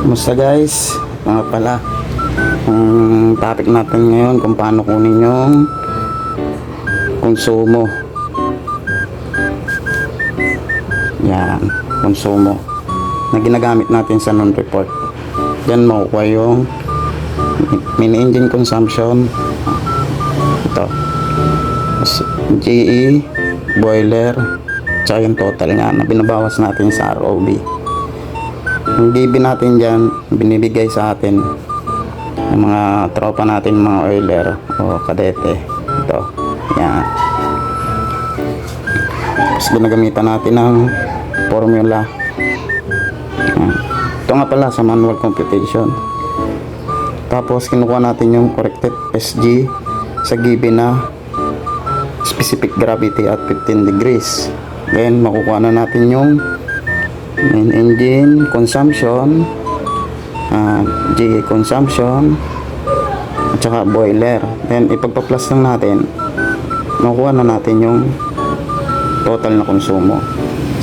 Kumusta guys? Mga pala, ang topic natin ngayon kung paano kunin yung konsumo. Yan, konsumo na ginagamit natin sa non-report. Diyan makukuha yung main engine consumption. Ito, GE, boiler, tsaka yung total nga na binabawas natin sa ROB. Ang GB natin dyan, binibigay sa atin ng mga tropa natin, mga oiler o kadete. Ito, yan. Tapos ginagamitan natin ng formula. Yan. Ito nga pala sa manual computation. Tapos kinukuha natin yung corrected SG sa GB na specific gravity at 15 degrees. Then makukuha na natin yung main engine consumption, GE consumption, at saka boiler. Then ipagpa-plus lang natin, makukuha na natin yung total na konsumo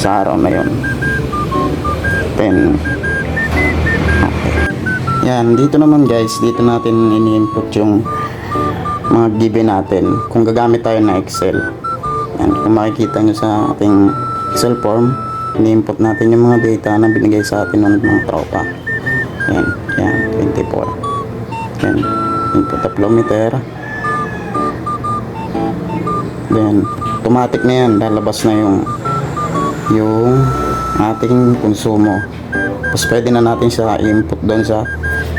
sa araw na yon. Then okay. Yan, dito naman guys, dito natin ini-input yung mga given natin kung gagamit tayo ng Excel. Yan, kung makikita nyo sa ating Excel form, ini-input natin yung mga data na binigay sa atin ng mga tropa. Yan, 24. Then input the flow meter. Then automatic na yan, lalabas na yung ating konsumo. Tapos pwede na natin siya i-input doon sa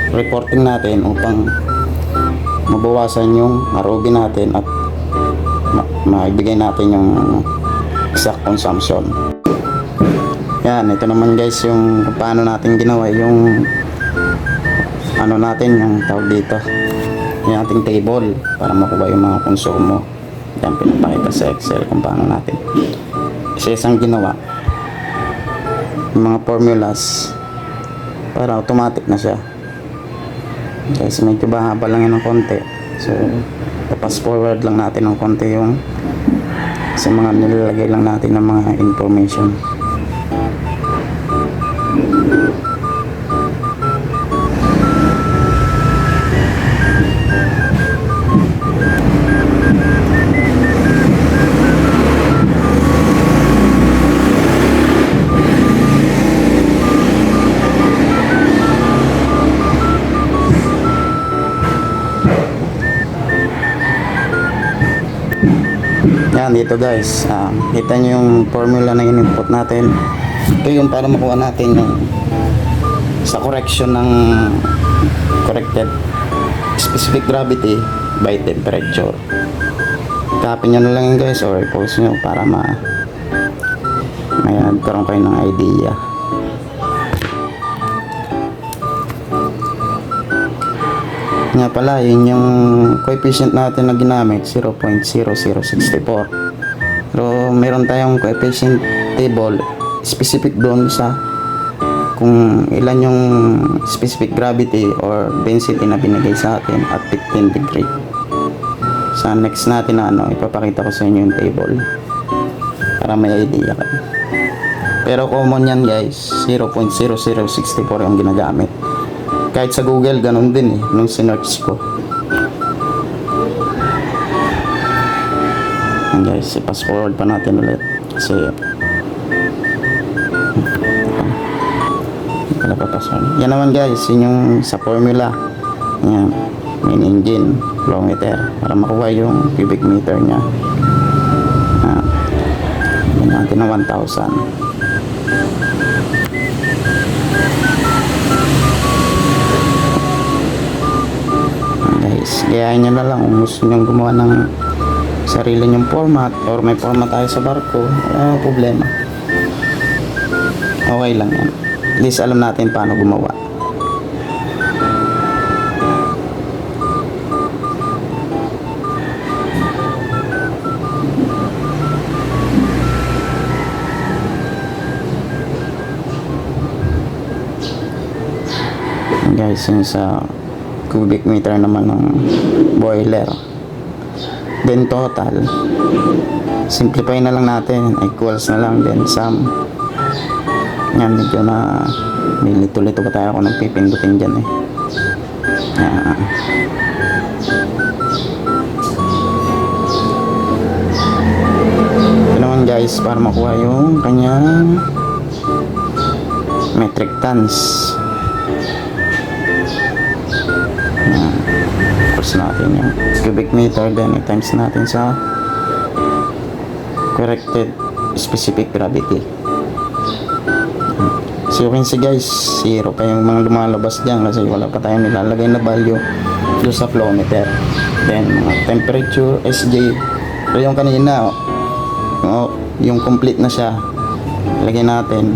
reporting natin upang mabawasan yung ROB natin at maibigay natin yung exact consumption. Yan, ito naman guys yung paano natin ginawa yung ano natin, yung tawag dito, yung ating table para makuha yung mga konsumo. Yan, pinapakita sa Excel kung paano natin isa-isang ginawa yung mga formulas para automatic na siya. Guys, medyo bahaba lang yan ng konti, so pass forward lang natin ng konti yung kasi mga nilalagay lang natin ng mga information. Yan, dito guys, kita nyo yung formula na in-input natin. Ito yung para makuha natin yung sa correction ng corrected specific gravity by temperature. Copy nyo na lang yun guys, or post nyo para may nagkaroon kayo ng idea. Nga pala, yun yung coefficient natin na ginamit, 0.0064. Pero meron tayong coefficient table specific doon sa kung ilan yung specific gravity or density na binigay sa atin at 15 degree. Sa next natin na ipapakita ko sa inyo yung table para may idea kayo. Pero common yan guys, 0.0064 yung ginagamit. Kahit sa Google, ganun din nung sinearch ko. And guys, i-pass forward pa natin ulit. Kasi, yan naman guys, yun yung sa formula. Yan, main engine, flow meter, para makuha yung cubic meter nya. Yan natin na 1,000. Gayahin nyo na lang kung gusto nyo gumawa ng sarili nyong format or may format tayo sa barko, wala problema, okay lang yan. At least alam natin paano gumawa. Guys, yun sa cubic meter naman ng boiler. Then total, simplify na lang natin, equals na lang, then sum. Yan, medyo na May lito-lito pa tayo ako ng pipindutin dyan eh. Yan. Ito naman guys, para makuha yung kanyang metric tons. Yan. Course natin yung cubic meter, then i-times natin sa corrected specific gravity. So you can see guys, zero pa yung mga lumalabas dyan kasi wala pa tayong nilalagay na value doon sa flow meter. Then mga temperature, SJ. So yung kanina, yung complete na siya. Lagay natin,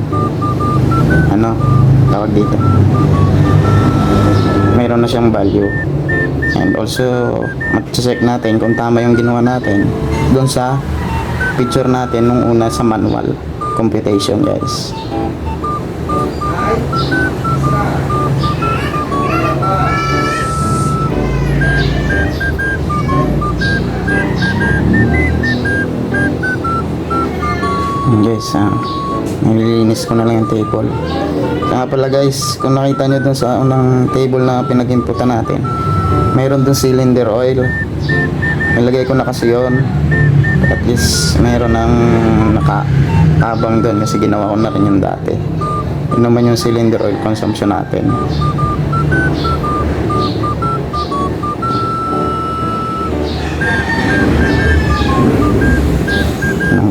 ano, tawag dito. Mayroon na siyang value. And also, mag-check natin kung tama yung ginawa natin doon sa picture natin nung una sa manual computation guys. Guys, nililinis ko na lang yung table. Kaya pala guys, kung nakita nyo dun sa unang table na pinag-inputan natin, mayroon dun cylinder oil. Nilagay ko na kasi yun. At least mayroon ng nakaabang dun kasi ginawa ko na rin yung dati. Yun naman yung cylinder oil consumption natin.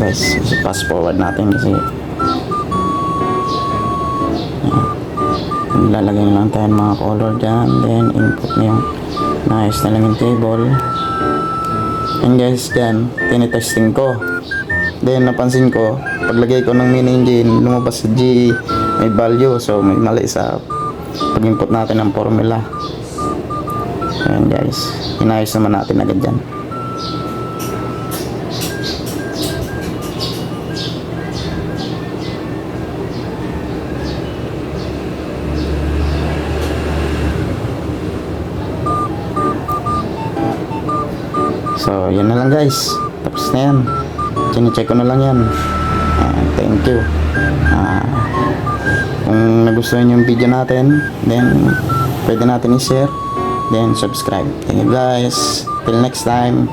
Guys, fast forward natin kasi lalagay na lang tayo mga color dyan, then input na yung nice na lang yung table. And guys, dyan tinitesting ko, then napansin ko paglagay ko ng mini engine lumabas sa GE may value, so may mali sa pag input natin ng formula. Ayan guys, inayos naman natin agad dyan. So, yan na lang guys. Tapos na yan. Chine-check ko na lang yan. Thank you. Kung nagustuhan yung video natin, then pwede natin i-share, then subscribe. Thank you guys. Till next time.